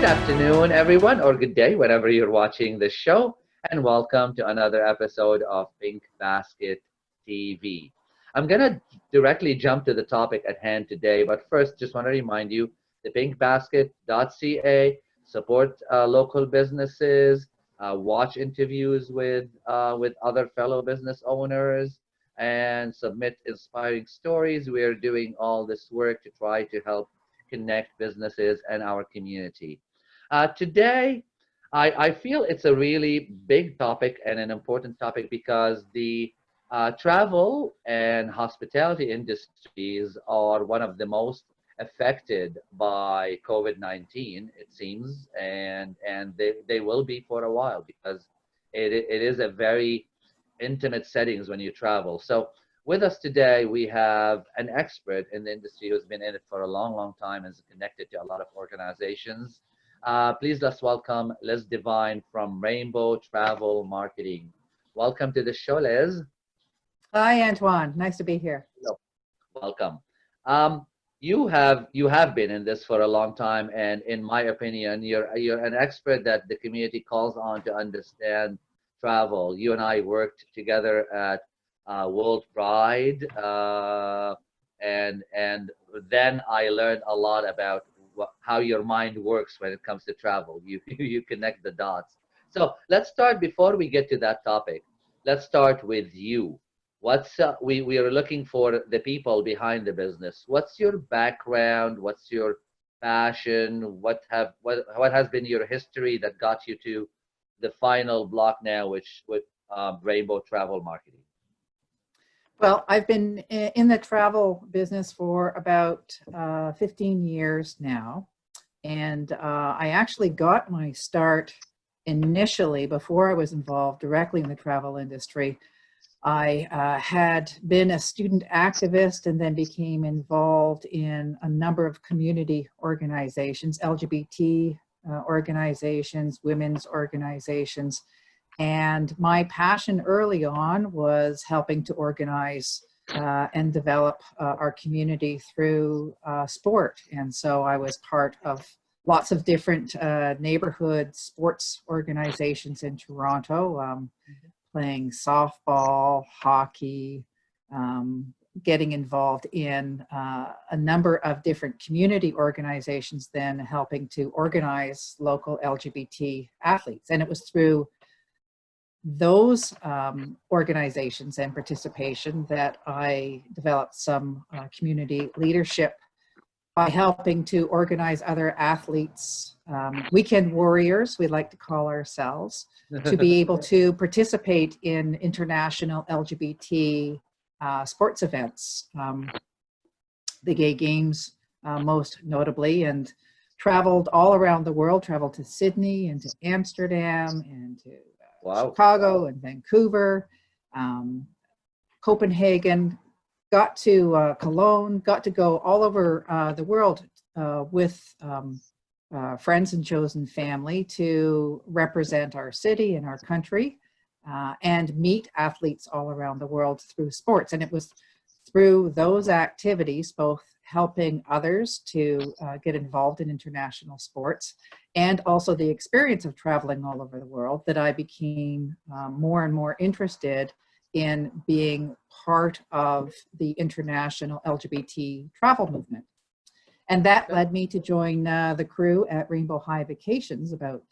afternoon, everyone, or good day, whenever you're watching this show, and welcome to another episode of Pink Basket TV. I'm going to directly jump to the topic at hand today, but first, just want to remind you the pinkbasket.ca, support local businesses, watch interviews with other fellow business owners, and submit inspiring stories. We are doing all this work to try to help connect businesses and our community. Today, I feel it's a really big topic and an important topic because the travel and hospitality industries are one of the most affected by COVID-19, it seems, and they will be for a while because it is a very intimate settings when you travel. So with us today, we have an expert in the industry who's been in it for a long, long time and is connected to a lot of organizations. Please let's welcome Liz Devine from Rainbow Travel Marketing. Welcome to the show, Liz. Hi, Antoine. Nice to be here. Hello. Welcome. You have been in this for a long time, and in my opinion, you're an expert that the community calls on to understand travel. You and I worked together at World Pride, and then I learned a lot about how your mind works when it comes to travel. You connect the dots. So let's start before we get to that topic. Let's start with you. What's we are looking for the people behind the business. What's your background? What's your passion? What has been your history that got you to the final block now, which with Rainbow Travel Marketing? Well, I've been in the travel business for about 15 years now. And I actually got my start initially before I was involved directly in the travel industry. I had been a student activist and then became involved in a number of community organizations, LGBT organizations, women's organizations. And my passion early on was helping to organize and develop our community through sport. And so I was part of lots of different neighborhood sports organizations in Toronto, playing softball, hockey, getting involved in a number of different community organizations, then helping to organize local LGBT athletes. And it was through those organizations and participation that I developed some community leadership by helping to organize other athletes, weekend warriors, we like to call ourselves, to be able to participate in international LGBT sports events, the gay games most notably, and traveled all around the world, traveled to Sydney and to Amsterdam and to Chicago and Vancouver, Copenhagen, got to Cologne, got to go all over the world with friends and chosen family to represent our city and our country and meet athletes all around the world through sports. And it was through those activities, both helping others to get involved in international sports and also the experience of traveling all over the world, that I became more and more interested in being part of the international LGBT travel movement. And that led me to join the crew at Rainbow High Vacations about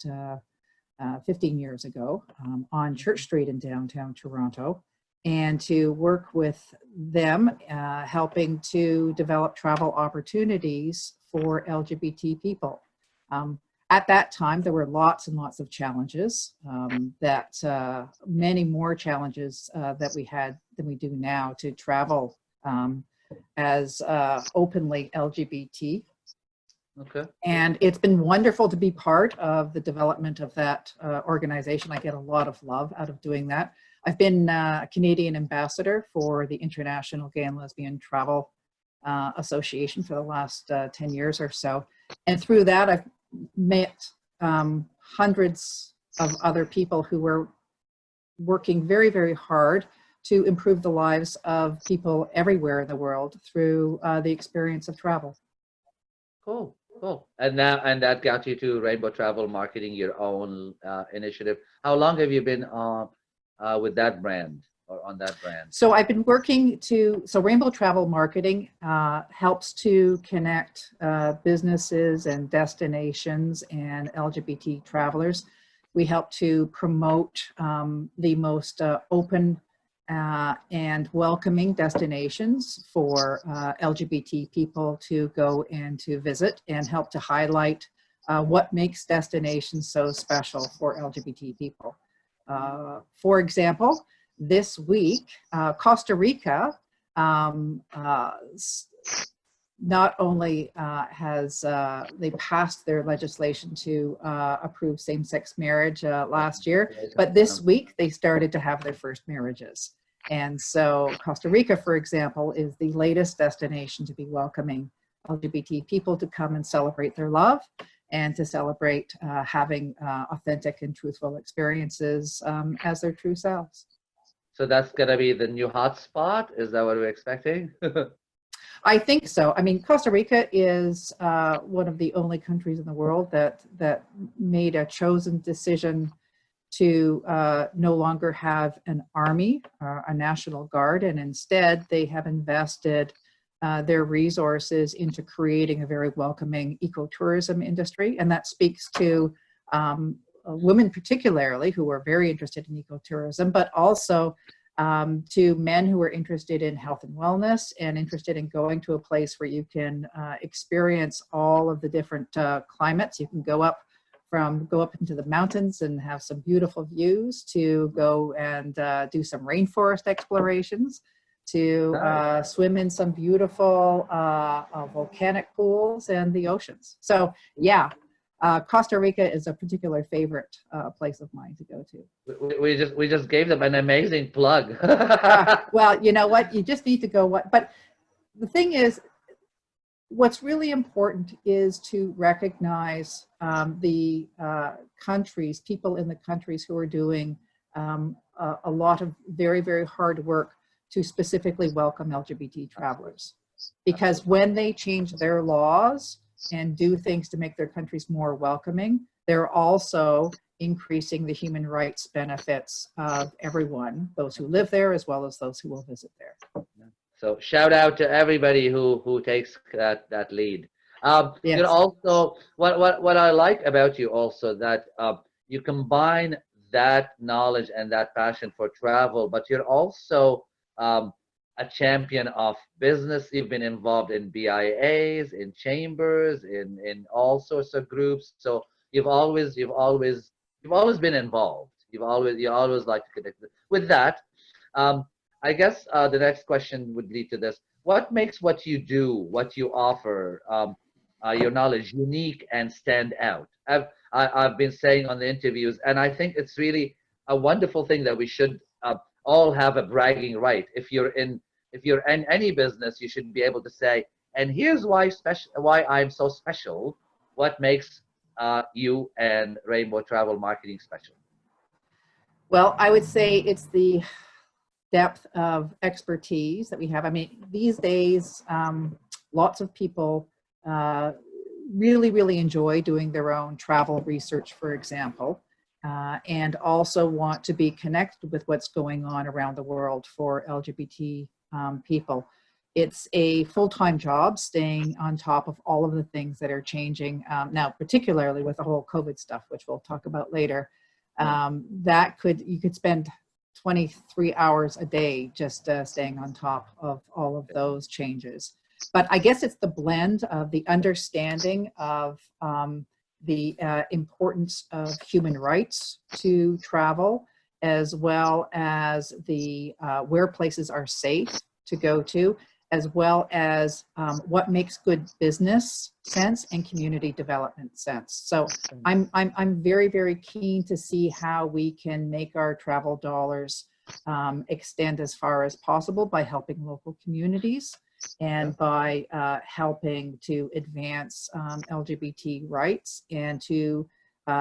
15 years ago on Church Street in downtown Toronto, and to work with them, helping to develop travel opportunities for LGBT people. At that time, there were lots and lots of challenges, many more challenges that we had than we do now to travel as openly LGBT. Okay. And it's been wonderful to be part of the development of that organization. I get a lot of love out of doing that. I've been a Canadian ambassador for the International Gay and Lesbian Travel Association for the last 10 years or so. And through that, I've met hundreds of other people who were working very, very hard to improve the lives of people everywhere in the world through the experience of travel. Cool. cool. And that got you to Rainbow Travel Marketing, your own initiative. How long have you been with that brand or on that brand? So I've been working so Rainbow Travel Marketing helps to connect businesses and destinations and LGBT travelers. We help to promote the most open and welcoming destinations for LGBT people to go and to visit, and help to highlight what makes destinations so special for LGBT people. For example, this week, Costa Rica not only has they passed their legislation to approve same-sex marriage last year, but this week they started to have their first marriages. And so Costa Rica, for example, is the latest destination to be welcoming LGBT people to come and celebrate their love and to celebrate having authentic and truthful experiences as their true selves. So that's going to be the new hotspot? Is that what we're expecting? I think so. I mean, Costa Rica is one of the only countries in the world that made a chosen decision to no longer have an army, a national guard, and instead they have invested their resources into creating a very welcoming ecotourism industry. And that speaks to women particularly, who are very interested in ecotourism, but also to men who are interested in health and wellness and interested in going to a place where you can experience all of the different climates. You can go up into the mountains and have some beautiful views, to go and do some rainforest explorations, to swim in some beautiful volcanic pools and the oceans. So yeah, Costa Rica is a particular favorite place of mine to go to. We just gave them an amazing plug. Well, you know what? You just need to go. But the thing is, what's really important is to recognize the countries, people in the countries who are doing a lot of very, very hard work to specifically welcome LGBT travelers. Because when they change their laws and do things to make their countries more welcoming, they're also increasing the human rights benefits of everyone, those who live there as well as those who will visit there. So shout out to everybody who takes that lead. Yes. You know, also what I like about you also, that you combine that knowledge and that passion for travel, but you're also a champion of business. You've been involved in BIAs, in chambers, in all sorts of groups. So you've always been involved. You always like to connect with that. I guess the next question would lead to this: what makes what you do, what you offer, your knowledge unique and stand out? I've been saying on the interviews, and I think it's really a wonderful thing that we should all have a bragging right. If you're in any business, you should be able to say, and here's why I'm so special. What makes you and Rainbow Travel Marketing special? Well, I would say it's the depth of expertise that we have. I mean, these days, lots of people really, really enjoy doing their own travel research, for example, and also want to be connected with what's going on around the world for LGBT people. It's a full-time job staying on top of all of the things that are changing now, particularly with the whole COVID stuff, which we'll talk about later. You could spend 23 hours a day just staying on top of all of those changes. But I guess it's the blend of the understanding of the importance of human rights to travel, as well as the where places are safe to go to, as well as what makes good business sense and community development sense. So I'm very, very keen to see how we can make our travel dollars extend as far as possible by helping local communities and by helping to advance LGBT rights, and to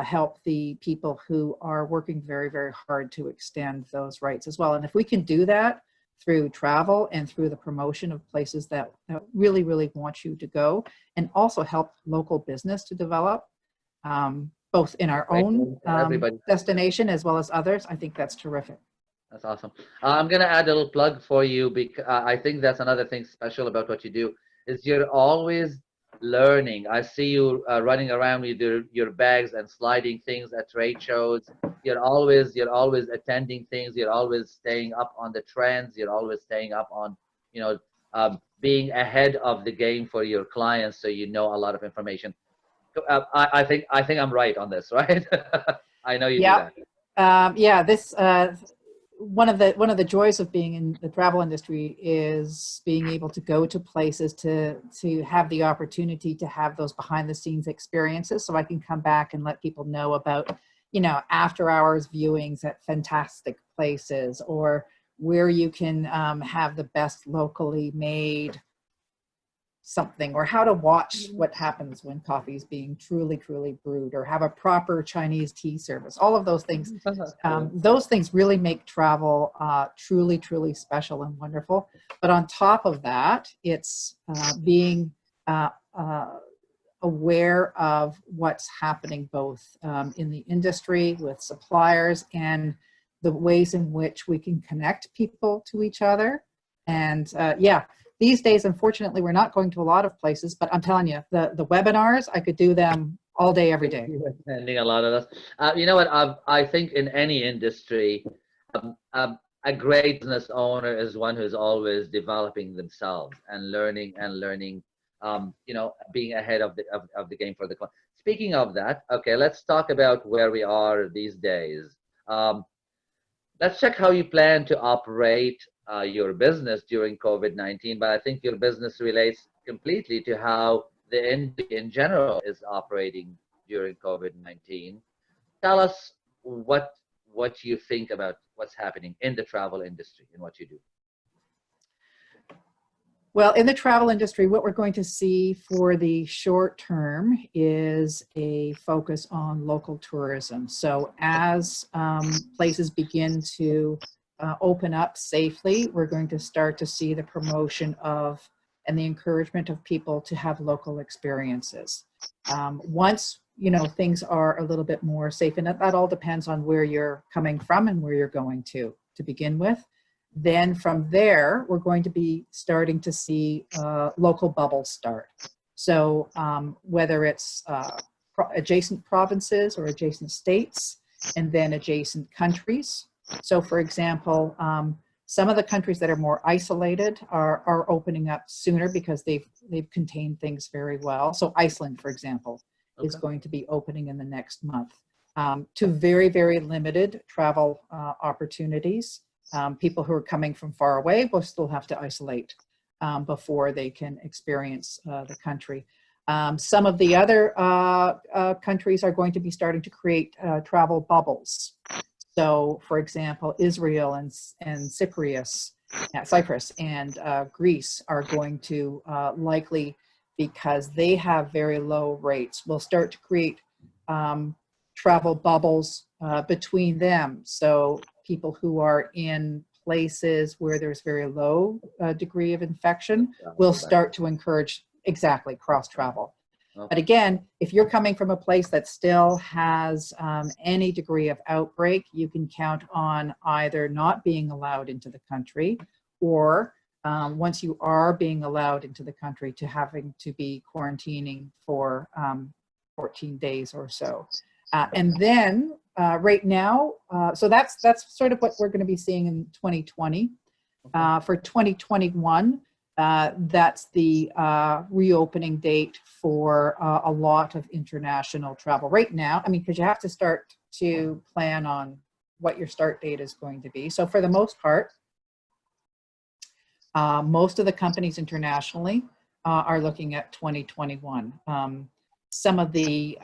help the people who are working very, very hard to extend those rights as well. And if we can do that through travel and through the promotion of places that really, really want you to go, and also help local business to develop, both in our own destination as well as others. I think that's terrific. That's awesome. I'm going to add a little plug for you, because I think that's another thing special about what you do is you're always learning. I see you running around with your bags and sliding things at trade shows. You're always attending things. You're always staying up on the trends. You're always staying up on, being ahead of the game for your clients, so you know a lot of information. I think I'm right on this, right? I know you do that. This one of the joys of being in the travel industry is being able to go to places to have the opportunity to have those behind the scenes experiences, so I can come back and let people know about, after hours viewings at fantastic places, or where you can have the best locally made something, or how to watch what happens when coffee is being truly brewed, or have a proper Chinese tea service. All of those things, those things really make travel truly special and wonderful. But on top of that, it's being aware of what's happening both in the industry with suppliers, and the ways in which we can connect people to each other. And these days, unfortunately, we're not going to a lot of places, but I'm telling you, the webinars, I could do them all day, every day. Attending a lot of those. You know what? I think in any industry, a great business owner is one who's always developing themselves and learning, being ahead of the game for the client. Speaking of that, okay, let's talk about where we are these days. Let's check how you plan to operate your business during COVID-19, but I think your business relates completely to how the industry in general is operating during COVID-19. Tell us what you think about what's happening in the travel industry and what you do. Well, in the travel industry, what we're going to see for the short term is a focus on local tourism. So as places begin to open up safely, we're going to start to see the promotion of and the encouragement of people to have local experiences. Once things are a little bit more safe, and that all depends on where you're coming from and where you're going to begin with. Then from there, we're going to be starting to see local bubbles start. So whether it's adjacent provinces or adjacent states, and then adjacent countries. So for example, some of the countries that are more isolated are opening up sooner because they've contained things very well. So Iceland, for example, is going to be opening in the next month to very limited travel opportunities. People who are coming from far away will still have to isolate before they can experience the country. Some of the other countries are going to be starting to create travel bubbles. So, for example, Israel and Cyprus and Greece are going to likely, because they have very low rates, will start to create travel bubbles between them. So people who are in places where there's very low degree of infection will start to encourage cross travel. But again, if you're coming from a place that still has any degree of outbreak, you can count on either not being allowed into the country, or once you are being allowed into the country, to having to be quarantining for 14 days or so. And then right now, so that's sort of what we're going to be seeing in 2020. For 2021, that's the reopening date for a lot of international travel. Right now, I mean, because you have to start to plan on what your start date is going to be. So for the most part, most of the companies internationally are looking at 2021. Some of the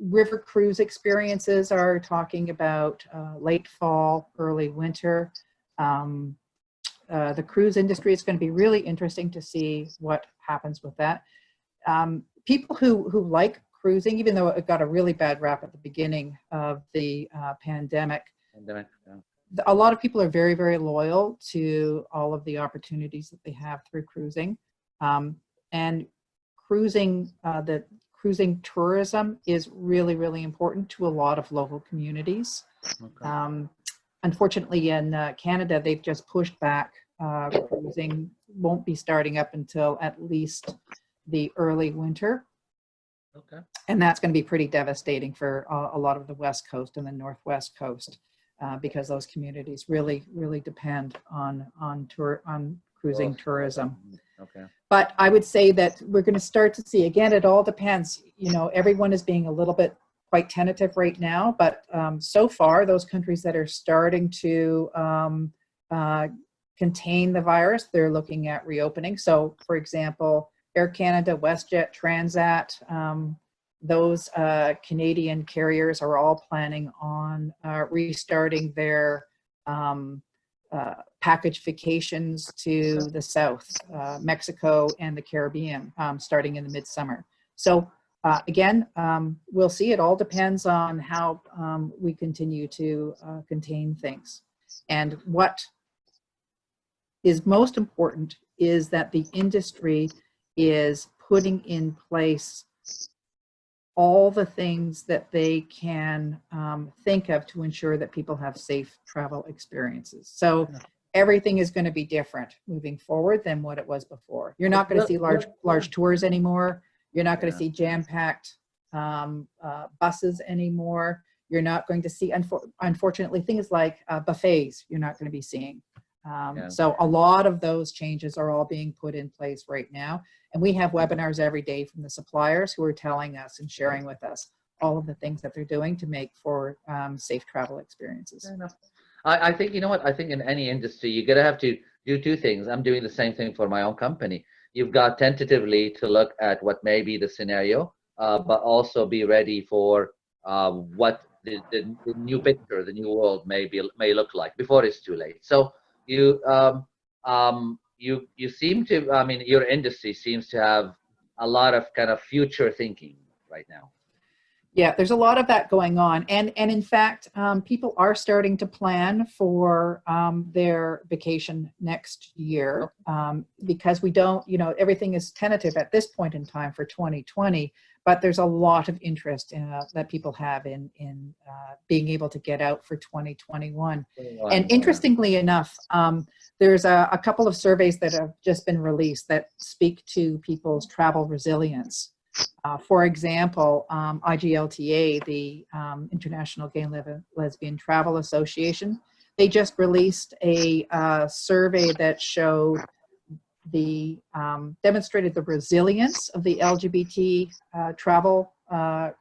river cruise experiences are talking about late fall, early winter. The cruise industry is going to be really interesting to see what happens with that. People who like cruising, even though it got a really bad rap at the beginning of the pandemic, a lot of people are very, very loyal to all of the opportunities that they have through cruising. And the cruising tourism is really, really important to a lot of local communities. Okay. Unfortunately, in Canada, they've just pushed back. Cruising won't be starting up until at least the early winter. Okay. And that's going to be pretty devastating for a lot of the West Coast and the Northwest Coast, because those communities really, really depend on cruising tourism. Okay. But I would say that we're going to start to see, again, it all depends. Everyone is being a little bit quite tentative right now, but so far, those countries that are starting to contain the virus, they're looking at reopening. So, for example, Air Canada, WestJet, Transat, those Canadian carriers are all planning on restarting their package vacations to the south, Mexico and the Caribbean, starting in the midsummer. So again, we'll see. It all depends on how we continue to contain things. And what is most important is that the industry is putting in place all the things that they can think of to ensure that people have safe travel experiences. So everything is going to be different moving forward than what it was before. You're not going to see large tours anymore. You're not going to see jam-packed buses anymore. You're not going to see, unfortunately, things like buffets you're not going to be seeing. So a lot of those changes are all being put in place right now. And we have webinars every day from the suppliers who are telling us and sharing with us all of the things that they're doing to make for safe travel experiences. I think, I think in any industry, you're going to have to do two things. I'm doing the same thing for my own company. You've got tentatively to look at what may be the scenario, but also be ready for what the new picture, the new world may look like before it's too late. So you seem to, your industry seems to have a lot of kind of future thinking right now. Yeah, there's a lot of that going on. And in fact, people are starting to plan for their vacation next year, because we don't, everything is tentative at this point in time for 2020, but there's a lot of interest that people have in being able to get out for 2021. And interestingly enough, there's a couple of surveys that have just been released that speak to people's travel resilience. For example, IGLTA, the International Gay and Lesbian Travel Association, they just released a survey that showed demonstrated the resilience of the LGBT travel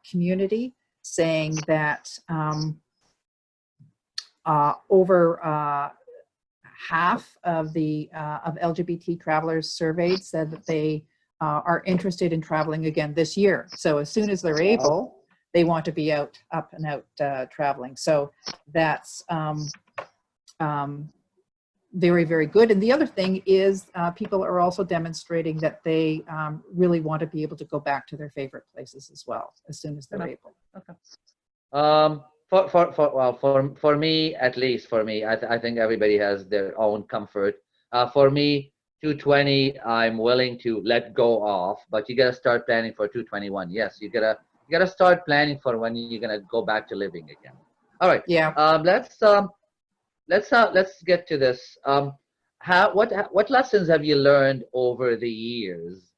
community, saying that over half of LGBT travelers surveyed said that they are interested in traveling again this year. So as soon as they're able, they want to be up and out traveling. So that's very, very good. And the other thing is people are also demonstrating that they really want to be able to go back to their favorite places as well as soon as they're able. Okay. For me, at least for me, I think everybody has their own comfort. For me, 220, I'm willing to let go of, but you gotta start planning for 221. Yes, you gotta start planning for when you're gonna go back to living again. All right. Yeah. Let's get to this. What lessons have you learned over the years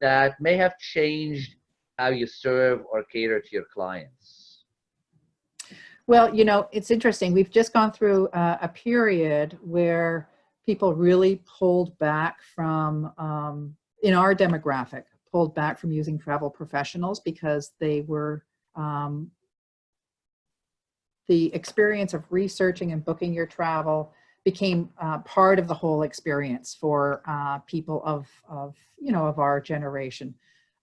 that may have changed how you serve or cater to your clients? Well, it's interesting. We've just gone through a period where people really pulled back from, in our demographic, pulled back from using travel professionals because they were, the experience of researching and booking your travel became part of the whole experience for people of our generation.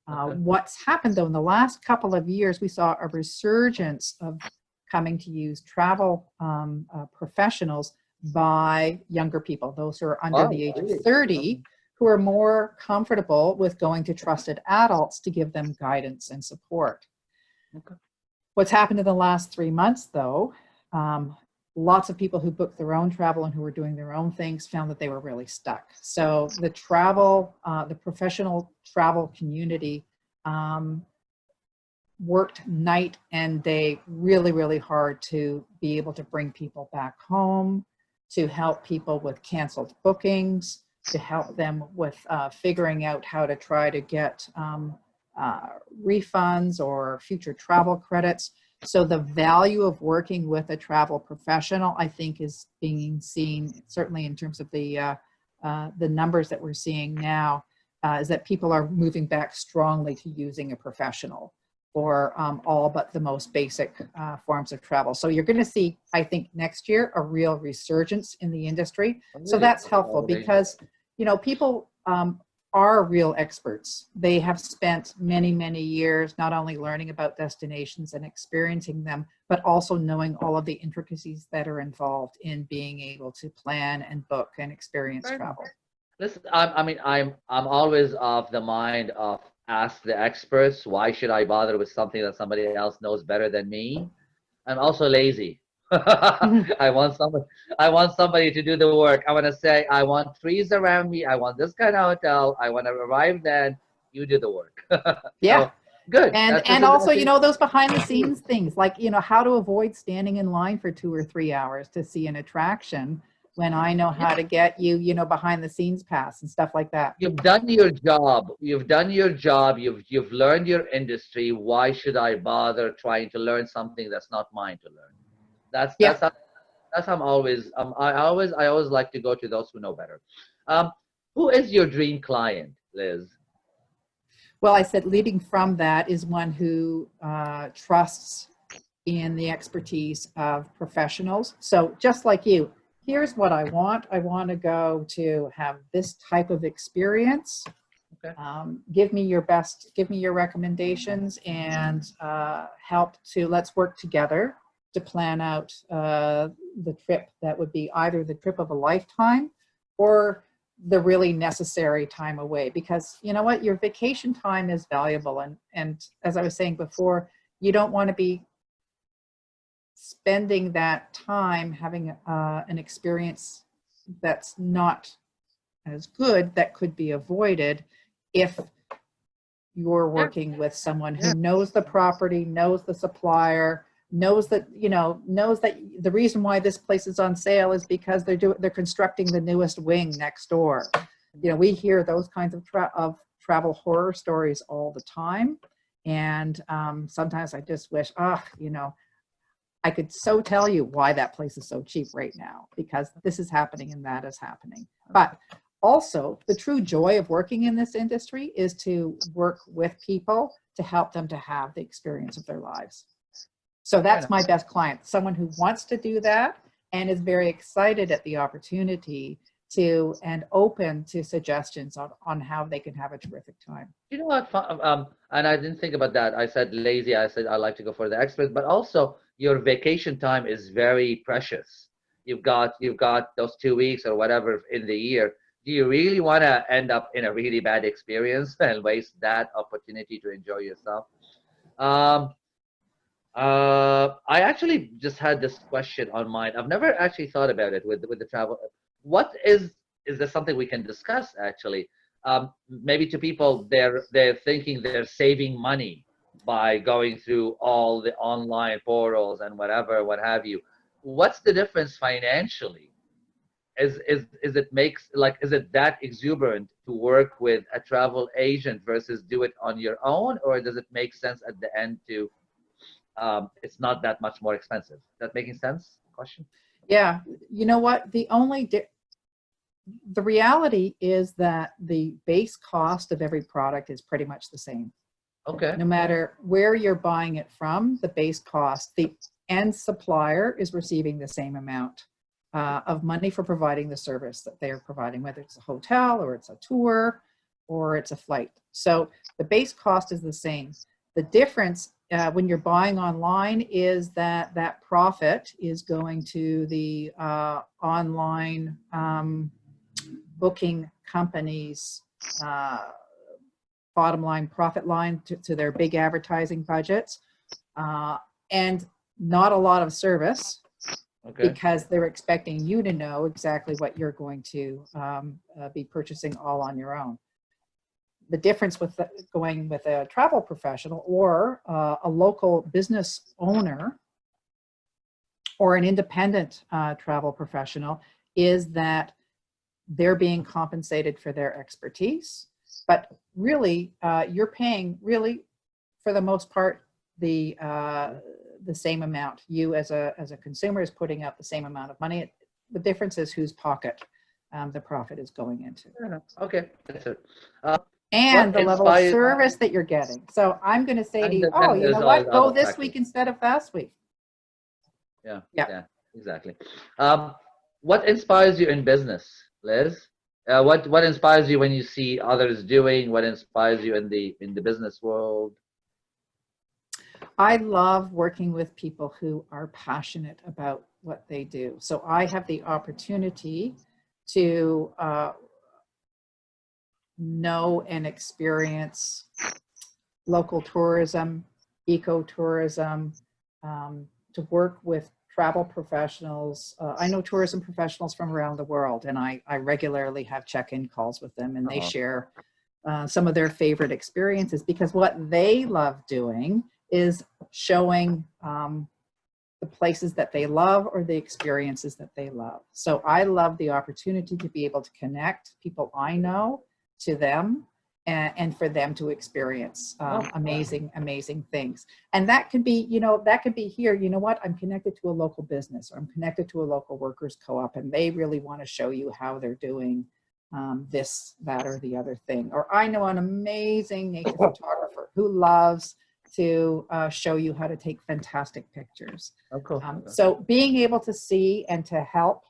What's happened though in the last couple of years, we saw a resurgence of coming to use travel professionals by younger people, those who are under the age of 30, who are more comfortable with going to trusted adults to give them guidance and support. What's happened in the last 3 months, though, lots of people who booked their own travel and who were doing their own things found that they were really stuck. So the professional travel community worked night and day really, really hard to be able to bring people back home, to help people with canceled bookings, to help them with figuring out how to try to get refunds or future travel credits. So the value of working with a travel professional, I think, is being seen, certainly in terms of the numbers that we're seeing now, is that people are moving back strongly to using a professional for all but the most basic forms of travel. So you're going to see, I think, next year a real resurgence in the industry. So that's helpful because, you know, people are real experts. They have spent many, many years not only learning about destinations and experiencing them, but also knowing all of the intricacies that are involved in being able to plan and book and experience travel. Listen, I'm always of the mind of ask the experts. Why should I bother with something that somebody else knows better than me? I'm also lazy. I want somebody to do the work. I want to say, I want trees around me. I want this kind of hotel. I want to arrive then. You do the work. Yeah. So, good. And also, you know, those behind the scenes things, like, you know, how to avoid standing in line for 2 or 3 hours to see an attraction when I know how to get you, you know, behind the scenes pass and stuff like that. You've done your job. You've done your job. You've learned your industry. Why should I bother trying to learn something that's not mine to learn? That's how I'm always. I always like to go to those who know better. Who is your dream client, Liz? Well, I said leading from that is one who trusts in the expertise of professionals. So just like you, here's what I want. I want to go to have this type of experience. Okay. Give me your best, give me your recommendations, and let's work together to plan out the trip that would be either the trip of a lifetime or the really necessary time away. Because you know what, your vacation time is valuable. And as I was saying before, you don't want to be spending that time having an experience that's not as good, that could be avoided if you're working with someone who knows the property, knows the supplier, knows that the reason why this place is on sale is because they're constructing the newest wing next door. You know, we hear those kinds of travel horror stories all the time, and sometimes I just wish, you know, I could so tell you why that place is so cheap right now, because this is happening and that is happening. But also, the true joy of working in this industry is to work with people to help them to have the experience of their lives. So that's my best client, someone who wants to do that and is very excited at the opportunity to and open to suggestions on how they can have a terrific time. You know what? And I didn't think about that. I said lazy. I said I like to go for the experts, but also your vacation time is very precious. You've got those 2 weeks or whatever in the year. Do you really want to end up in a really bad experience and waste that opportunity to enjoy yourself? I actually just had this question on mind. I've never actually thought about it with the travel. What is there something we can discuss actually? Maybe to people, they're thinking they're saving money by going through all the online portals and whatever, what have you. What's the difference financially? Is it that exuberant to work with a travel agent versus do it on your own, or does it make sense at the end to it's not that much more expensive? That making sense? Question? Yeah, you know what? The reality is that the base cost of every product is pretty much the same. Okay. No matter where you're buying it from, the base cost, the end supplier is receiving the same amount of money for providing the service that they're providing, whether it's a hotel or it's a tour or it's a flight. So the base cost is the same. The difference when you're buying online is that profit is going to the online booking companies' bottom line profit line to their big advertising budgets, and not a lot of service Okay. because they're expecting you to know exactly what you're going to be purchasing all on your own. The difference with going with a travel professional or a local business owner or an independent travel professional is that they're being compensated for their expertise, but really you're paying really for the most part the same amount. You as a consumer is putting out the same amount of money. The difference is whose pocket the profit is going into. Okay, that's it. And What the level of inspires? service that you're getting. So I'm going to say to And, you, oh, then you there's know all what? the Go other this factors. week instead of last week. Yeah, Yeah. yeah, exactly. What inspires you in business, Liz? What inspires you when you see others doing? What inspires you in the business world? I love working with people who are passionate about what they do. So I have the opportunity to know and experience local tourism, ecotourism, to work with travel professionals. I know tourism professionals from around the world, and I regularly have check-in calls with them, and they share some of their favorite experiences, because what they love doing is showing the places that they love or the experiences that they love. So I love the opportunity to be able to connect people I know to them, and for them to experience amazing things. And that could be, that could be here, you know what, I'm connected to a local business, or I'm connected to a local workers co-op, and they really want to show you how they're doing this, that, or the other thing. Or I know an amazing nature photographer who loves to show you how to take fantastic pictures. Oh, cool. So being able to see and to help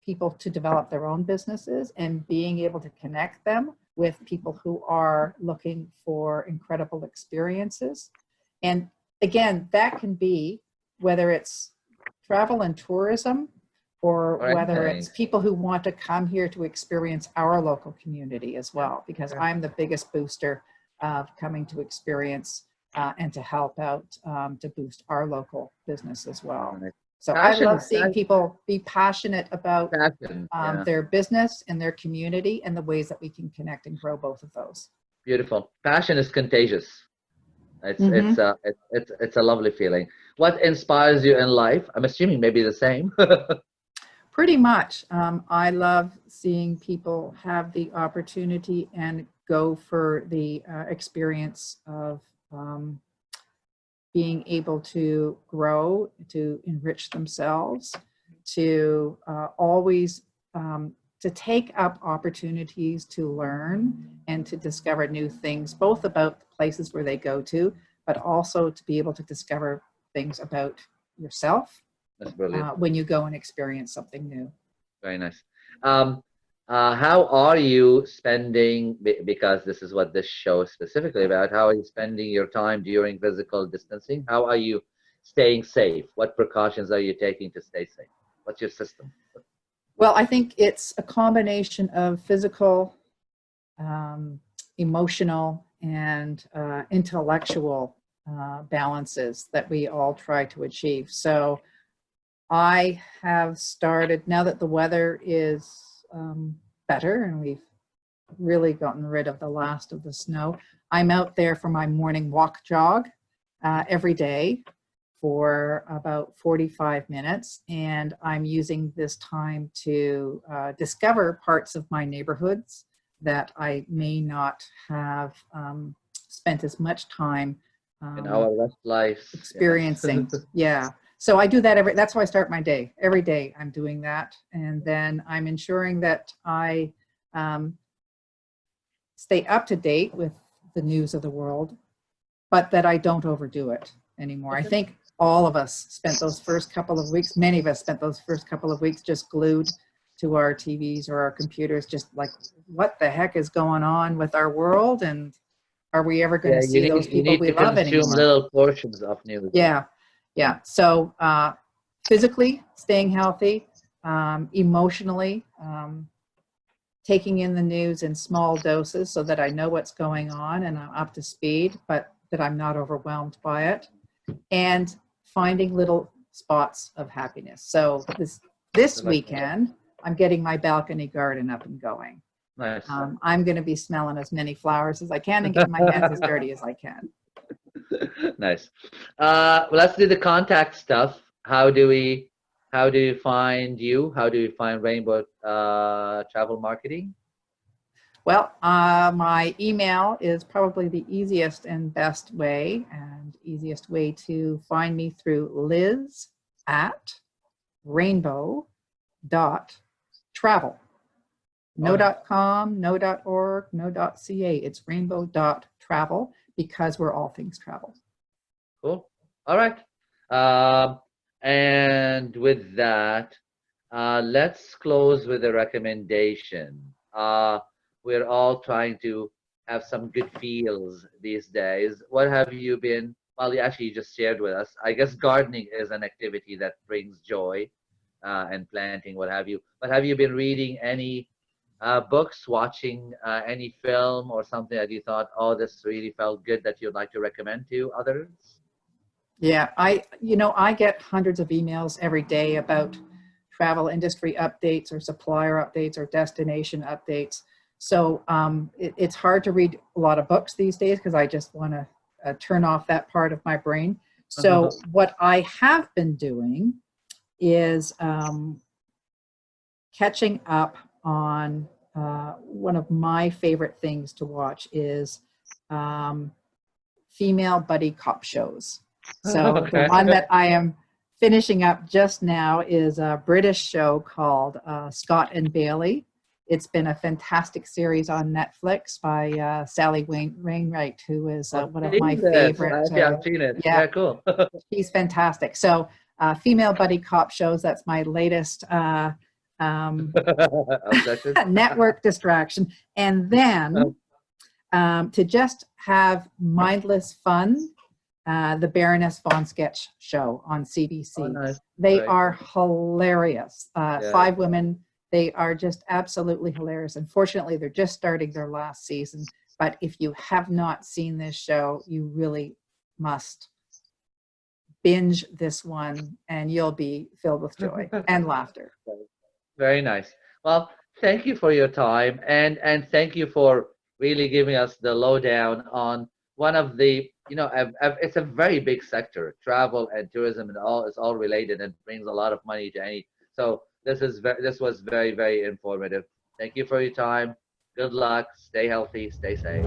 people to develop their own businesses, and being able to connect them with people who are looking for incredible experiences. And again, that can be whether it's travel and tourism, or whether it's people who want to come here to experience our local community as well, because I'm the biggest booster of coming to experience and to help out to boost our local business as well. So I love seeing people be passionate about their business and their community, and the ways that we can connect and grow both of those. Beautiful. Passion is contagious. It's a lovely feeling. What inspires you in life? I'm assuming maybe the same. Pretty much. I love seeing people have the opportunity and go for the experience of being able to grow, to enrich themselves, to always to take up opportunities to learn and to discover new things, both about the places where they go to, but also to be able to discover things about yourself. That's brilliant. When you go and experience something new. Very nice. How are you spending, because this is what this show is specifically about, how are you spending your time during physical distancing? How are you staying safe? What precautions are you taking to stay safe? What's your system? Well, I think it's a combination of physical, emotional, and intellectual balances that we all try to achieve. So I have started, now that the weather is better and we've really gotten rid of the last of the snow, I'm out there for my morning walk jog every day for about 45 minutes. And I'm using this time to discover parts of my neighborhoods that I may not have spent as much time in our West life experiencing. Yeah. So I do that that's how I start my day. Every day I'm doing that. And then I'm ensuring that I stay up to date with the news of the world, but that I don't overdo it anymore. I think all of us spent those first couple of weeks, many of us spent those first couple of weeks just glued to our TVs or our computers, just like, what the heck is going on with our world? And are we ever going to see those people we love anymore? Little portions of news. Yeah. Yeah. So physically staying healthy, emotionally, taking in the news in small doses so that I know what's going on and I'm up to speed, but that I'm not overwhelmed by it. And finding little spots of happiness. So this weekend, I'm getting my balcony garden up and going. Nice. I'm going to be smelling as many flowers as I can and getting my hands as dirty as I can. Nice. Well, let's do the contact stuff. How do you find you? How do you find Rainbow Travel Marketing? Well, my email is probably the easiest and best way, and easiest way to find me through liz@rainbow.travel. No .com, no .org, no .ca. It's rainbow.travel because we're all things travel. Cool. All right. And with that, let's close with a recommendation. We're all trying to have some good feels these days. What have you been? Well, you actually just shared with us. I guess gardening is an activity that brings joy, and planting, what have you. But have you been reading any books, watching any film or something that you thought, oh, this really felt good, that you'd like to recommend to others? Yeah, I get hundreds of emails every day about travel industry updates or supplier updates or destination updates. So it's hard to read a lot of books these days because I just want to turn off that part of my brain. So what I have been doing is catching up on one of my favorite things to watch is female buddy cop shows. So the one that I am finishing up just now is a British show called Scott and Bailey. It's been a fantastic series on Netflix by Sally Wainwright, who is one of my favorite. Yeah, I've seen it. Yeah, cool. She's fantastic. So female buddy cop shows, that's my latest network distraction. And then to just have mindless fun, the Baroness von Sketch show on CBC. Oh, nice. They are hilarious. 5 women. They are just absolutely hilarious. Unfortunately, they're just starting their last season. But if you have not seen this show, you really must binge this one, and you'll be filled with joy and laughter. Very nice. Well, thank you for your time, and thank you for really giving us the lowdown on one of the, it's a very big sector. Travel and tourism and all is all related and brings a lot of money to any. So this was very, very informative. Thank you for your time. Good luck. Stay healthy. Stay safe.